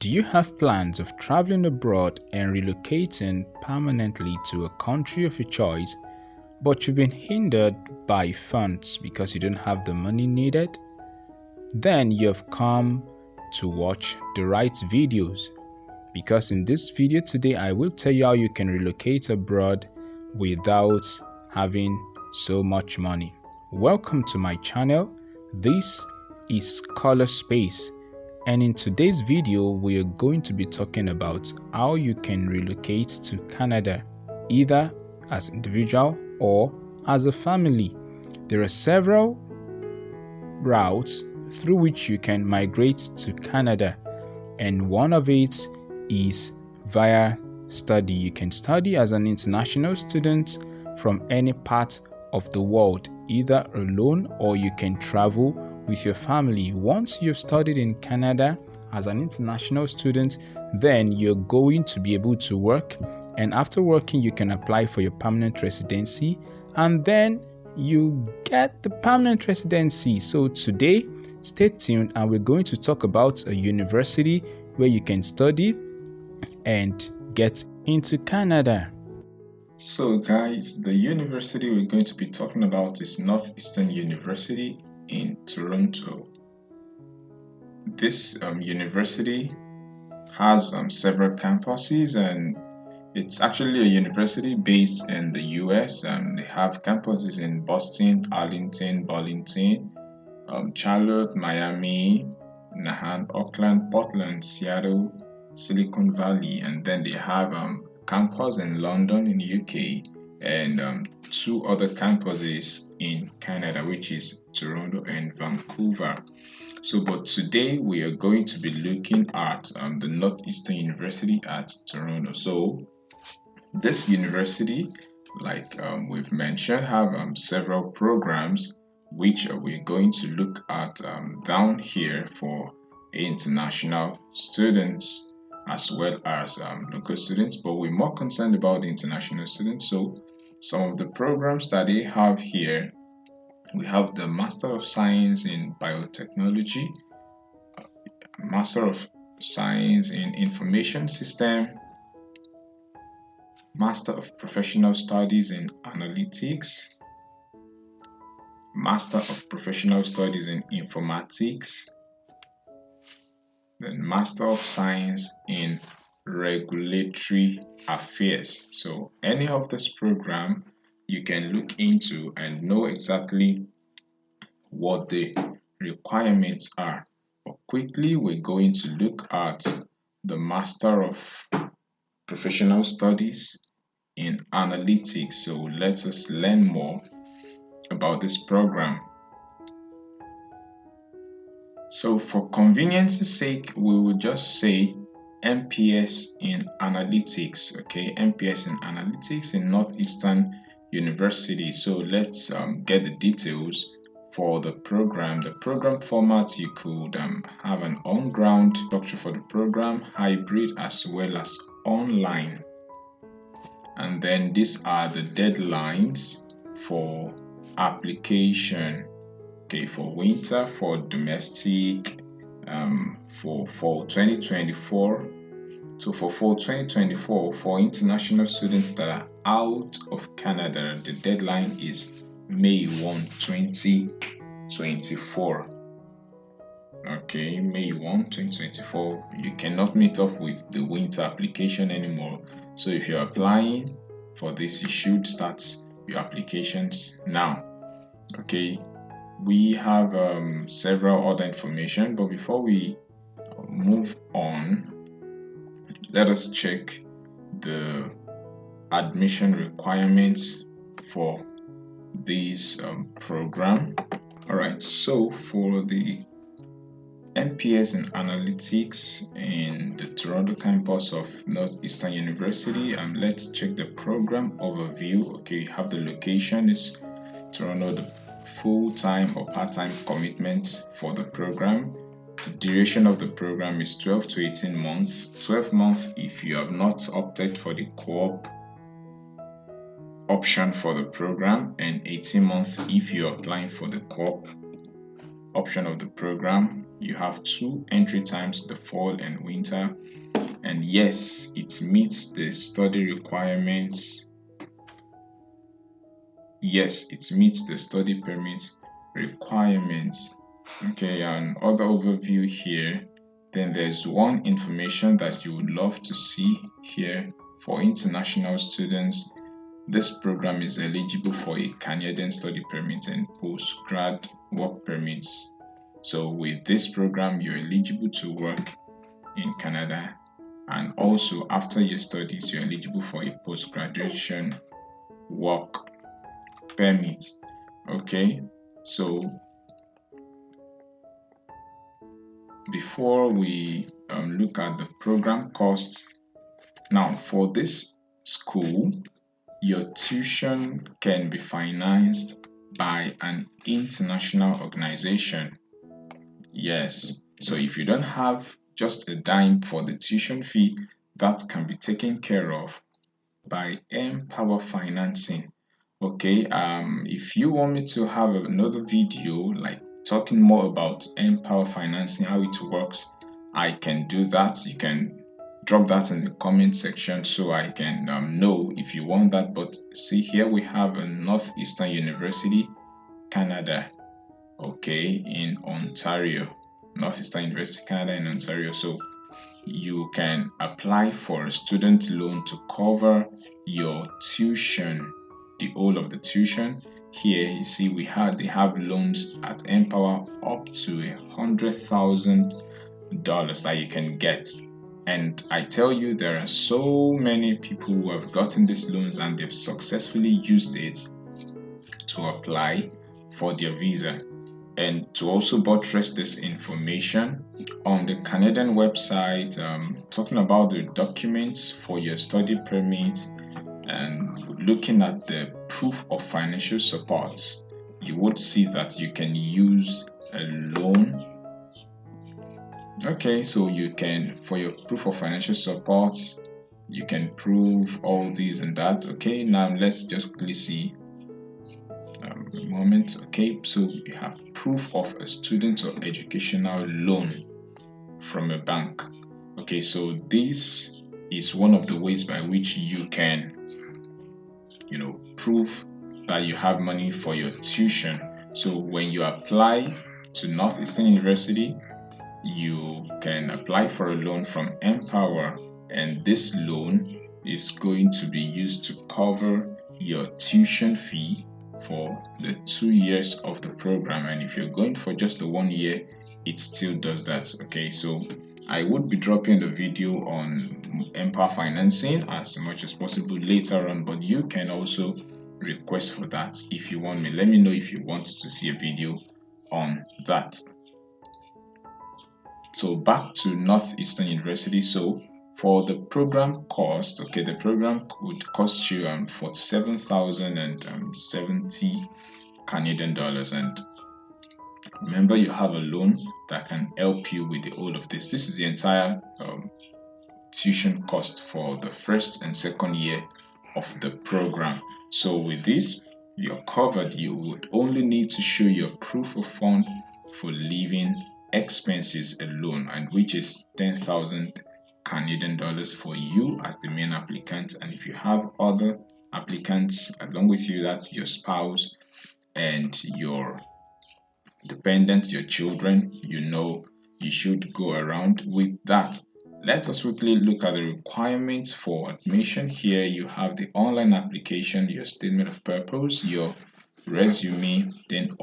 Do you have plans of traveling abroad and relocating permanently to a country of your choice, but you've been hindered by funds because you don't have the money needed? Then you have come to watch the right videos, because in this video today I will tell you how you can relocate abroad without having so much money. Welcome to my channel. This is Color Space, and in today's video we are going to be talking about how you can relocate to Canada, either as individual or as a family. There are several routes through which you can migrate to Canada, and one of it is via study. You can study as an international student from any part of the world, either alone or you can travel with your family. Once you've studied in Canada as an international student, then you're going to be able to work, and after working you can apply for your permanent residency, and then you get the permanent residency. So today, stay tuned and we're going to talk about a university where you can study and get into Canada. So guys, the university we're going to be talking about is Northeastern University in Toronto. This university has several campuses, and it's actually a university based in the US. They have campuses in Boston, Arlington, Burlington, Charlotte, Miami, Nahan, Auckland, Portland, Seattle, Silicon Valley, and then they have campus in London in the UK, and two other campuses in Canada, which is Toronto and Vancouver. So, but today we are going to be looking at the Northeastern University at Toronto. So, this university, like we've mentioned, have several programs which we're going to look at down here for international students as well as local students, but we're more concerned about the international students. So some of the programs that they have here, we have the Master of Science in Biotechnology, Master of Science in Information System, Master of Professional Studies in Analytics, Master of Professional Studies in Informatics, then Master of Science in Regulatory Affairs. So any of this program you can look into and know exactly what the requirements are. But quickly we're going to look at the Master of Professional Studies in Analytics. So let us learn more about this program. So for convenience's sake, we will just say MPS in Analytics, okay? MPS in Analytics in Northeastern University. So let's get the details for the program. The program format, you could have an on-ground structure for the program, hybrid as well as online. And then these are the deadlines for application. Okay, for winter, for domestic, for fall 2024. So for fall 2024, for international students that are out of Canada, the deadline is May 1, 2024. Okay, May 1, 2024. You cannot meet up with the winter application anymore. So if you're applying for this, you should start your applications now. Okay. We have several other information, but before we move on, let us check the admission requirements for this program. All right, so for the MPS in Analytics in the Toronto campus of Northeastern University, let's check the program overview. Okay, you have the location is Toronto, the full-time or part-time commitment for the program. The duration of the program is 12 to 18 months. 12 months if you have not opted for the co-op option for the program, and 18 months if you're applying for the co-op option of the program. You have two entry times, the fall and winter. And yes, it meets the study requirements. Yes, it meets the study permit requirements. Okay, and other overview here. Then there's one information that you would love to see here for international students. This program is eligible for a Canadian study permit and postgrad work permits. So with this program, you're eligible to work in Canada, and also after your studies, you're eligible for a post-graduation work permit. Okay, so before we look at the program costs, now for this school, your tuition can be financed by an international organization. Yes, so if you don't have just a dime for the tuition fee, that can be taken care of by Empower Financing. Okay, if you want me to have another video like talking more about Empower Financing, how it works, I can do that. You can drop that in the comment section so I can know if you want that. But see, here we have a Northeastern University, Canada, okay, in Ontario. Northeastern University, Canada in Ontario. So you can apply for a student loan to cover your tuition, the whole of the tuition. Here you see they have loans at Empower up to $100,000 that you can get. And I tell you, there are so many people who have gotten these loans and they've successfully used it to apply for their visa. And to also buttress this information, on the Canadian website, talking about the documents for your study permit and looking at the proof of financial support, you would see that you can use a loan. Okay, so you can, for your proof of financial support, you can prove all these and that. Okay, now let's just quickly see a moment. Okay, so you have proof of a student or educational loan from a bank. Okay, so this is one of the ways by which you can, prove that you have money for your tuition. So when you apply to Northeastern University, you can apply for a loan from Empower, and this loan is going to be used to cover your tuition fee for the 2 years of the program. And if you're going for just the 1 year, it still does that. Okay, so I would be dropping the video on Empower Financing as much as possible later on, but you can also request for that if you want me. Let me know if you want to see a video on that. So back to Northeastern University. So for the program cost, okay, the program would cost you 47,070 Canadian dollars, and remember, you have a loan that can help you with all of this. This is the entire tuition cost for the first and second year of the program. So with this, you're covered. You would only need to show your proof of fund for living expenses alone, and which is 10,000 Canadian dollars for you as the main applicant. And if you have other applicants along with you, that's your spouse and your dependents, your children, you should go around with that. Let us quickly look at the requirements for admission. Here you have the online application, your statement of purpose, your resume, then you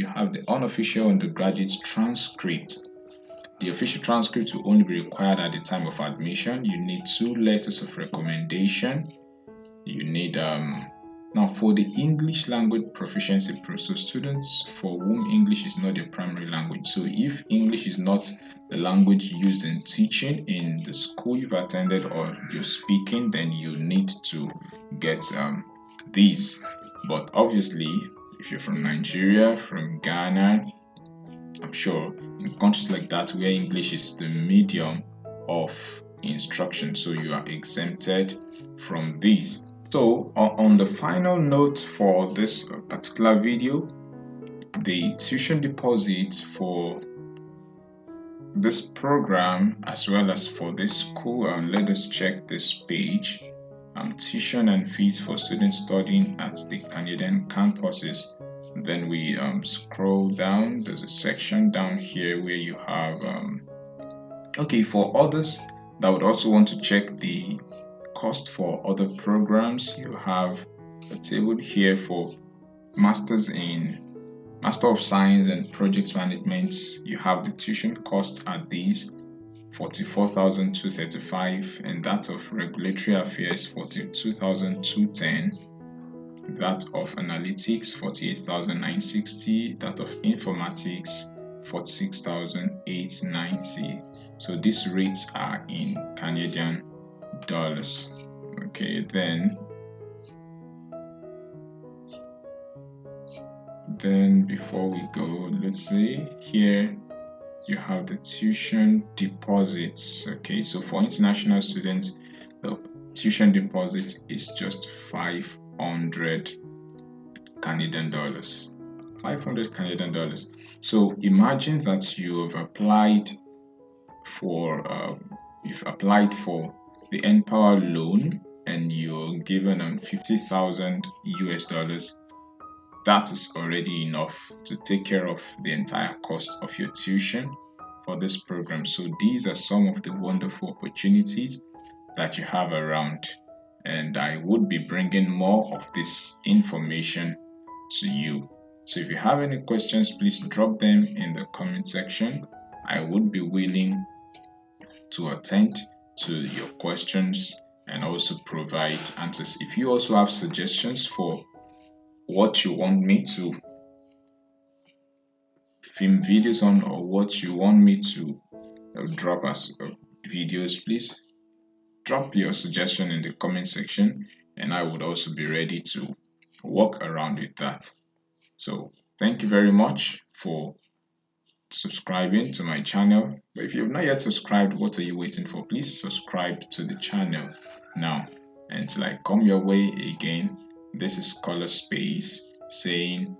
have the unofficial undergraduate transcript. The official transcript will only be required at the time of admission. You need 2 letters of recommendation. You need now for the English language proficiency, so students for whom English is not their primary language. So if English is not the language used in teaching in the school you've attended or you're speaking, then you need to get these. But obviously, if you're from Nigeria, from Ghana, I'm sure in countries like that where English is the medium of instruction, so you are exempted from these. So on the final note for this particular video, the tuition deposit for this program as well as for this school. Let us check this page. Tuition and fees for students studying at the Canadian campuses. Then we scroll down. There's a section down here where you have okay, for others that would also want to check the cost for other programs, you have a table here for Master of Science and Project Management. You have the tuition cost at these 44,235, and that of Regulatory Affairs 42,210, that of Analytics 48,960, that of Informatics 46,890. So these rates are in Canadian dollars. Okay, then before we go, let's see here, you have the tuition deposits. Okay, so for international students, the tuition deposit is just 500 Canadian dollars. 500 Canadian dollars. So imagine that you've applied for the Empower loan and you're given 50,000 US dollars. That is already enough to take care of the entire cost of your tuition for this program. So these are some of the wonderful opportunities that you have around, and I would be bringing more of this information to you. So if you have any questions, please drop them in the comment section. I would be willing to attend to your questions and also provide answers. If you also have suggestions for what you want me to film videos on, or what you want me to drop as videos, please drop your suggestion in the comment section, and I would also be ready to work around with that. So thank you very much for subscribing to my channel. But if you have not yet subscribed, what are you waiting for? Please subscribe to the channel now. And until I come your way again, this is Color Space saying,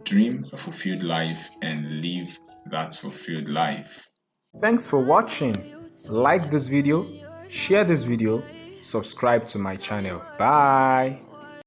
dream a fulfilled life and live that fulfilled life. Thanks for watching. Like this video, share this video, subscribe to my channel. Bye.